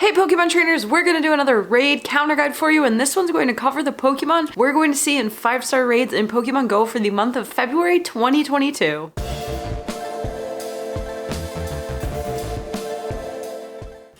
Hey Pokemon trainers, we're going to do another raid counter guide for you, and this one's going to cover the Pokemon we're going to see in 5-star raids in Pokemon Go for the month of February 2022.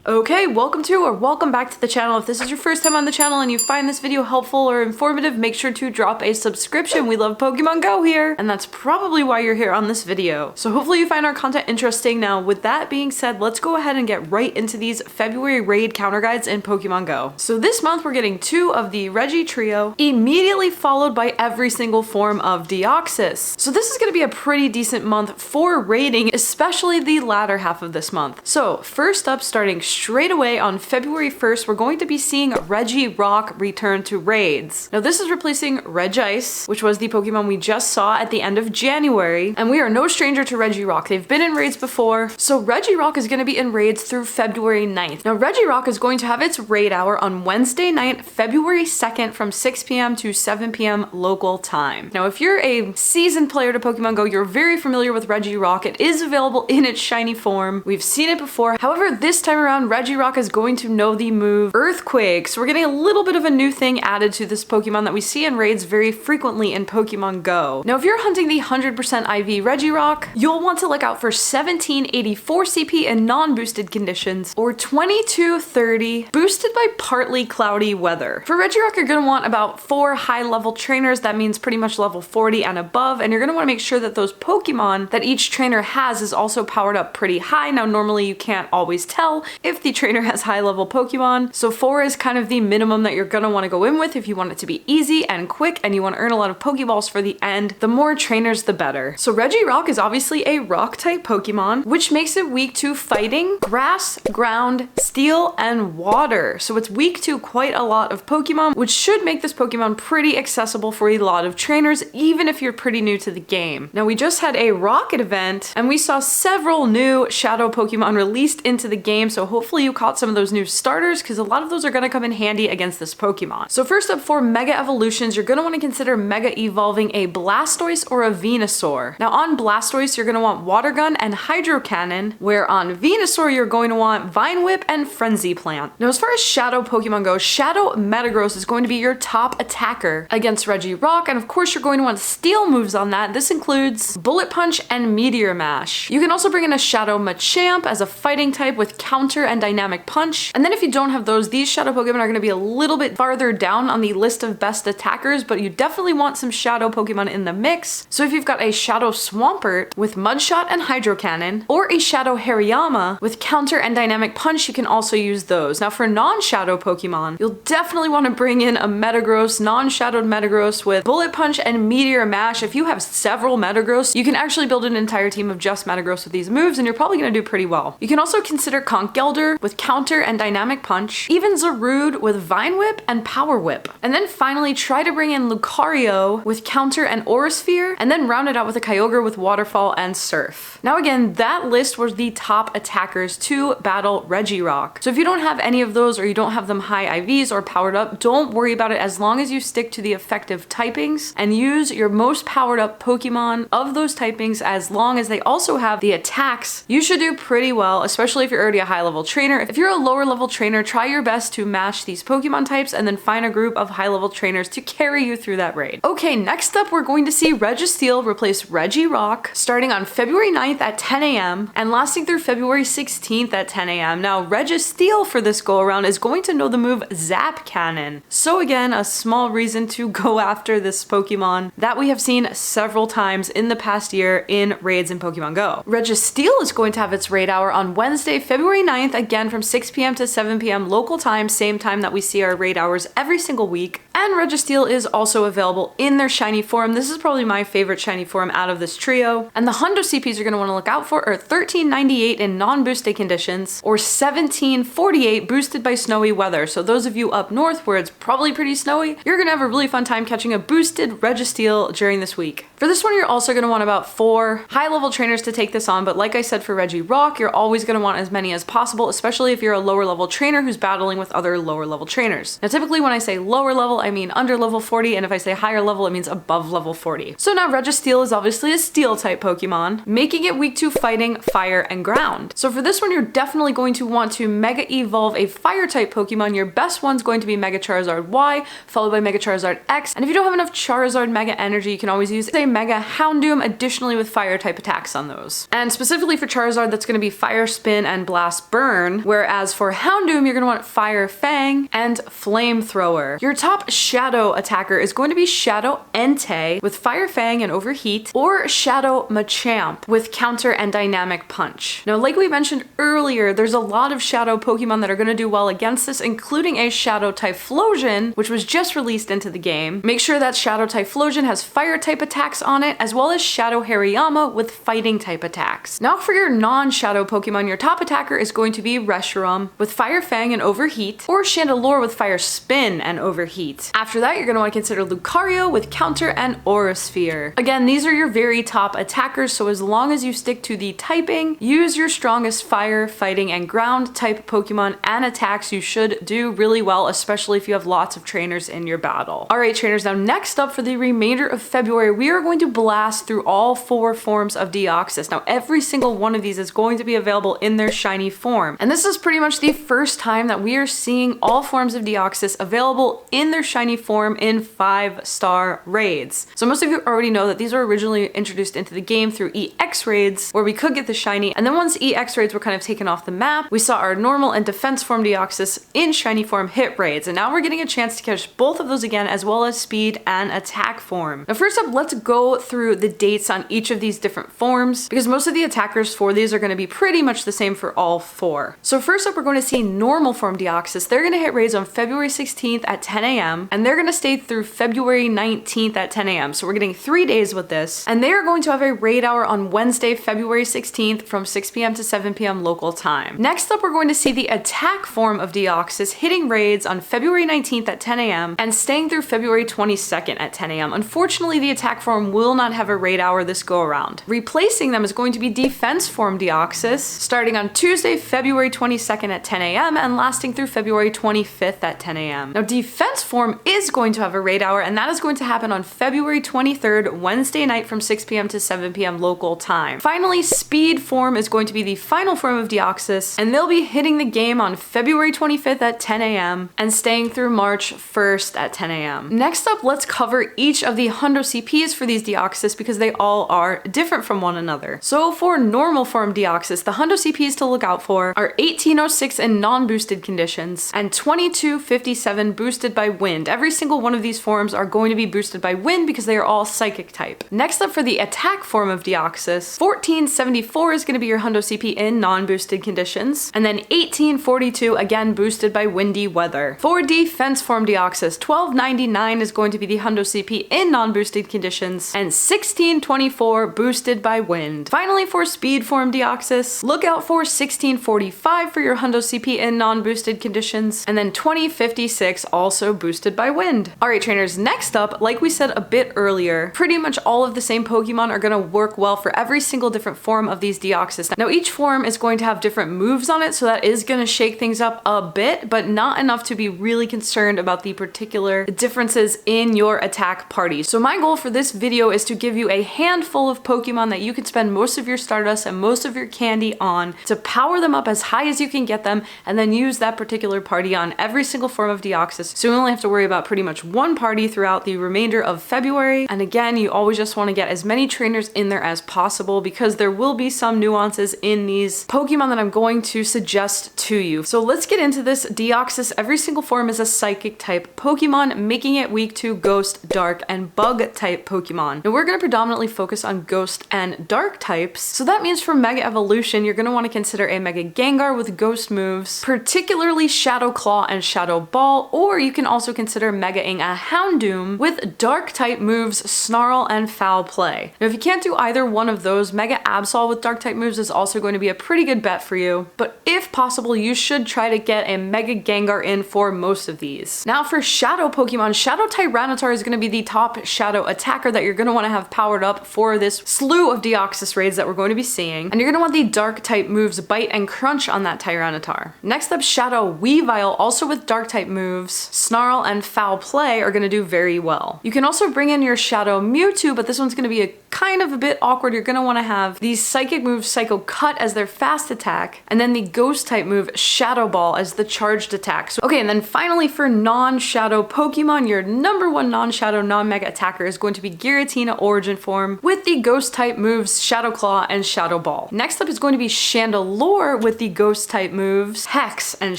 Okay, welcome back to the channel. If this is your first time on the channel and you find this video helpful or informative, make sure to drop a subscription. We love Pokemon Go here, and that's probably why you're here on this video. So hopefully you find our content interesting. Now, with that being said, let's go ahead and get right into these February raid counter guides in Pokemon Go. So this month we're getting 2 of the Reggie trio, immediately followed by every single form of Deoxys. So this is going to be a pretty decent month for raiding, especially the latter half of this month. So first up, starting straight away on February 1st, we're going to be seeing Reggie Rock return to raids. Now this is replacing Regice, which was the Pokemon we just saw at the end of January, and we are no stranger to Reggie Rock. They've been in raids before, so Reggie Rock is going to be in raids through February 9th. Now Reggie Rock is going to have its raid hour on Wednesday night, February 2nd from 6 p.m. to 7 p.m. local time. Now if you're a seasoned player to Pokemon Go, you're very familiar with Reggie Rock. It is available in its shiny form. We've seen it before. However, this time around, Reggie Rock is going to know the move Earthquake. So we're getting a little bit of a new thing added to this Pokemon that we see in raids very frequently in Pokemon Go. Now if you're hunting the 100% IV Reggie Rock, you'll want to look out for 1784 CP in non-boosted conditions or 2230 boosted by partly cloudy weather. For Reggie Rock, you're going to want about 4 high-level trainers. That means pretty much level 40 and above, and you're going to want to make sure that those Pokemon that each trainer has is also powered up pretty high. Now normally you can't always tell if the trainer has high level Pokemon, so 4 is kind of the minimum that you're gonna want to go in with if you want it to be easy and quick and you want to earn a lot of Pokeballs for the end. The more trainers, the better. So Reggie Rock is obviously a rock type Pokemon, which makes it weak to fighting, grass, ground, steel, and water. So it's weak to quite a lot of Pokemon, which should make this Pokemon pretty accessible for a lot of trainers, even if you're pretty new to the game. Now we just had a Rocket event and we saw several new Shadow Pokemon released into the game, so hopefully you caught some of those new starters because a lot of those are going to come in handy against this Pokemon. So first up, for Mega Evolutions, you're going to want to consider Mega Evolving a Blastoise or a Venusaur. Now on Blastoise, you're going to want Water Gun and Hydro Cannon, where on Venusaur, you're going to want Vine Whip and Frenzy Plant. Now as far as Shadow Pokemon goes, Shadow Metagross is going to be your top attacker against Reggie Rock, and of course you're going to want Steel moves on that. This includes Bullet Punch and Meteor Mash. You can also bring in a Shadow Machamp as a fighting type with Counter and Dynamic Punch. And then if you don't have those, these Shadow Pokemon are going to be a little bit farther down on the list of best attackers, but you definitely want some Shadow Pokemon in the mix. So if you've got a Shadow Swampert with Mudshot and Hydro Cannon, or a Shadow Hariyama with Counter and Dynamic Punch, you can also use those. Now for non-Shadow Pokemon, you'll definitely want to bring in a Metagross, non-Shadowed Metagross with Bullet Punch and Meteor Mash. If you have several Metagross, you can actually build an entire team of just Metagross with these moves, and you're probably going to do pretty well. You can also consider Conkeldurr with Counter and Dynamic Punch, even Zarude with Vine Whip and Power Whip. And then finally try to bring in Lucario with Counter and Aura Sphere, and then round it out with a Kyogre with Waterfall and Surf. Now again, that list was the top attackers to battle Reggie Rock. So if you don't have any of those, or you don't have them high IVs or powered up, don't worry about it as long as you stick to the effective typings and use your most powered up Pokemon of those typings. As long as they also have the attacks, you should do pretty well, especially if you're already a high level trainer. If you're a lower level trainer, try your best to match these Pokemon types and then find a group of high level trainers to carry you through that raid. Okay, next up we're going to see Registeel replace Reggie Rock starting on February 9th at 10 a.m. and lasting through February 16th at 10 a.m. Now Registeel for this go around is going to know the move Zap Cannon. So again, a small reason to go after this Pokemon that we have seen several times in the past year in raids in Pokemon Go. Registeel is going to have its raid hour on Wednesday, February 9th, again from 6 p.m. to 7 p.m. local time, same time that we see our raid hours every single week. And Registeel is also available in their shiny form. This is probably my favorite shiny form out of this trio. And the Hundo CPs you're going to want to look out for are 1398 in non-boosted conditions or 1748 boosted by snowy weather. So those of you up north where it's probably pretty snowy, you're going to have a really fun time catching a boosted Registeel during this week. For this one, you're also going to want about 4 high-level trainers to take this on, but like I said for Reggie Rock, you're always going to want as many as possible, especially if you're a lower-level trainer who's battling with other lower-level trainers. Now, typically when I say lower level, I mean under level 40, and if I say higher level, it means above level 40. So now Registeel is obviously a steel type Pokemon, making it weak to fighting, fire, and ground. So for this one, you're definitely going to want to Mega Evolve a fire type Pokemon. Your best one's going to be Mega Charizard Y, followed by Mega Charizard X. And if you don't have enough Charizard Mega Energy, you can always use a Mega Houndoom additionally with fire type attacks on those. And specifically for Charizard, that's going to be Fire Spin and Blast Burn, whereas for Houndoom, you're going to want Fire Fang and Flamethrower. Your top Shadow attacker is going to be Shadow Entei with Fire Fang and Overheat, or Shadow Machamp with Counter and Dynamic Punch. Now, like we mentioned earlier, there's a lot of Shadow Pokemon that are going to do well against this, including a Shadow Typhlosion, which was just released into the game. Make sure that Shadow Typhlosion has fire type attacks on it, as well as Shadow Hariyama with fighting type attacks. Now for your non-Shadow Pokemon, your top attacker is going to be Reshiram with Fire Fang and Overheat, or Chandelure with Fire Spin and Overheat. After that, you're going to want to consider Lucario with Counter and Aura Sphere. Again, these are your very top attackers, so as long as you stick to the typing, use your strongest fire, fighting, and ground type Pokemon and attacks, you should do really well, especially if you have lots of trainers in your battle. Alright trainers, now next up for the remainder of February, we are going to blast through all 4 forms of Deoxys. Now every single one of these is going to be available in their shiny form. And this is pretty much the first time that we are seeing all forms of Deoxys available in their shiny form in 5-star raids. So most of you already know that these were originally introduced into the game through EX raids, where we could get the shiny, and then once EX raids were kind of taken off the map, we saw our normal and defense form Deoxys in shiny form hit raids, and now we're getting a chance to catch both of those again, as well as speed and attack form. Now first up, let's go through the dates on each of these different forms, because most of the attackers for these are going to be pretty much the same for all 4. So first up, we're going to see normal form Deoxys. They're going to hit raids on February 16th at 10 a.m. and they're going to stay through February 19th at 10 a.m. So we're getting 3 days with this, and they are going to have a raid hour on Wednesday, February 16th from 6 p.m. to 7 p.m. local time. Next up, we're going to see the attack form of Deoxys hitting raids on February 19th at 10 a.m. and staying through February 22nd at 10 a.m. Unfortunately, the attack form will not have a raid hour this go around. Replacing them is going to be defense form Deoxys, starting on Tuesday, February 22nd at 10 a.m. and lasting through February 25th at 10 a.m. Now defense form is going to have a raid hour, and that is going to happen on February 23rd, Wednesday night from 6 p.m. to 7 p.m. local time. Finally, speed form is going to be the final form of Deoxys, and they'll be hitting the game on February 25th at 10 a.m. and staying through March 1st at 10 a.m. Next up, let's cover each of the Hundo CPs for these Deoxys, because they all are different from one another. So for normal form Deoxys, the Hundo CPs to look out for are 1806 in non-boosted conditions and 2257 boosted by wind. Every single one of these forms are going to be boosted by wind because they are all psychic type. Next up for the attack form of Deoxys, 1474 is going to be your Hundo CP in non-boosted conditions, and then 1842 again boosted by windy weather. For defense form Deoxys, 1299 is going to be the Hundo CP in non-boosted conditions, and 1624 boosted by wind. Finally, for speed form Deoxys, look out for 1645 for your Hundo CP in non-boosted conditions, and then 2056 also boosted by wind. Alright trainers, next up, like we said a bit earlier, pretty much all of the same Pokemon are going to work well for every single different form of these Deoxys. Now each form is going to have different moves on it, so that is going to shake things up a bit, but not enough to be really concerned about the particular differences in your attack party. So my goal for this video is to give you a handful of Pokemon that you can spend most of your Stardust and most of your candy on to power them up as high as you can get them, and then use that particular party on every single form of Deoxys. So you only have to worry about pretty much one party throughout the remainder of February. And again, you always just want to get as many trainers in there as possible, because there will be some nuances in these Pokemon that I'm going to suggest to you. So let's get into this. Deoxys, every single form is a psychic type Pokemon, making it weak to Ghost, Dark, and Bug type Pokemon. Now we're going to predominantly focus on Ghost and Dark types, so that means for Mega Evolution, you're going to want to consider a Mega Gengar with Ghost moves, particularly Shadow Claw and Shadow Ball, or you can also consider Mega-ing a Houndoom with Dark type moves Snarl and Foul Play. Now if you can't do either one of those, Mega Absol with Dark type moves is also going to be a pretty good bet for you, but if possible, you should try to get a Mega Gengar in for most of these. Now for Shadow Pokemon, Shadow Tyranitar is going to be the top Shadow attacker that you're going to want to have powered up for this slew of Deoxys raids that we're going to be seeing, and you're going to want the Dark type moves Bite and Crunch on that Tyranitar. Next up, Shadow Weavile, also with Dark type moves Snarl and and Foul Play are gonna do very well. You can also bring in your Shadow Mewtwo, but this one's gonna be a kind of a bit awkward. You're gonna wanna have the Psychic move Psycho Cut as their fast attack, and then the Ghost type move Shadow Ball as the charged attack. So, okay, and then finally for non-Shadow Pokemon, your number one non-Shadow, non-Mega attacker is going to be Giratina Origin Form with the Ghost type moves Shadow Claw and Shadow Ball. Next up is going to be Chandelure with the Ghost type moves Hex and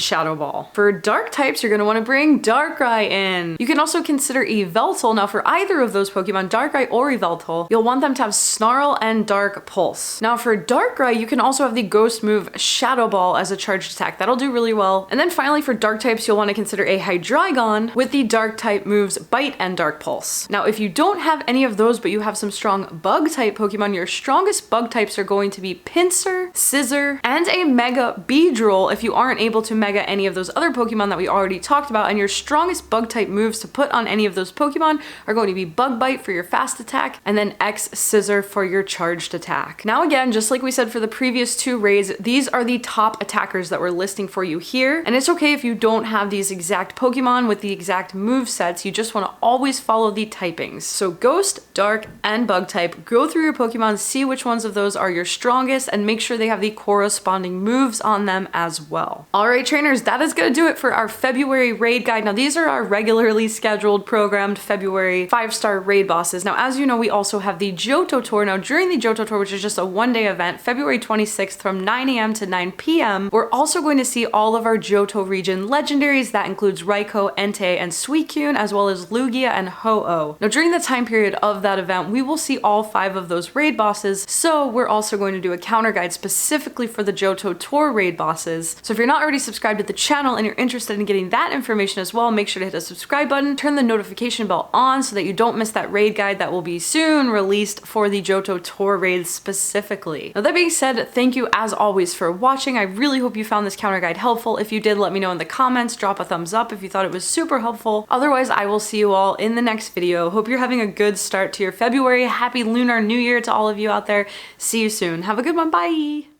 Shadow Ball. For Dark types, you're gonna wanna bring Darkrai in. You can also consider Yveltal. Now for either of those Pokemon, Darkrai or Yveltal, you'll want them to have Snarl and Dark Pulse. Now for Darkrai, you can also have the Ghost move Shadow Ball as a charged attack. That'll do really well. And then finally for Dark types, you'll want to consider a Hydreigon with the Dark type moves Bite and Dark Pulse. Now if you don't have any of those but you have some strong Bug type Pokemon, your strongest Bug types are going to be Pinsir, Scizor, and a Mega Beedrill if you aren't able to Mega any of those other Pokemon that we already talked about. And your strongest Bug type moves to put on any of those Pokemon are going to be Bug Bite for your fast attack and then X Scissor for your charged attack. Now again, just like we said for the previous two raids, these are the top attackers that we're listing for you here. And it's okay if you don't have these exact Pokemon with the exact move sets, you just want to always follow the typings. So Ghost, Dark, and Bug type, go through your Pokemon, see which ones of those are your strongest, and make sure they have the corresponding moves on them as well. Alright trainers, that is going to do it for our February raid guide. Now these are our regularly scheduled programmed February 5-star raid bosses. Now as you know, we also have the Johto Tour. Now during the Johto Tour, which is just a one-day event, February 26th from 9 a.m. to 9 p.m., we're also going to see all of our Johto region legendaries. That includes Raikou, Entei, and Suicune, as well as Lugia and Ho-Oh. Now during the time period of that event, we will see all 5 of those raid bosses, so we're also going to do a counter guide specifically for the Johto Tour raid bosses. So if you're not already subscribed to the channel and you're interested in getting that information as well, make sure to hit the subscribe button, turn the notification bell on so that you don't miss that raid guide that will be soon released for the Johto Tour raids specifically. Now that being said, thank you as always for watching. I really hope you found this counter guide helpful. If you did, let me know in the comments, drop a thumbs up if you thought it was super helpful. Otherwise, I will see you all in the next video. Hope you're having a good start to your February. Happy Lunar New Year to all of you out there. See you soon. Have a good one. Bye.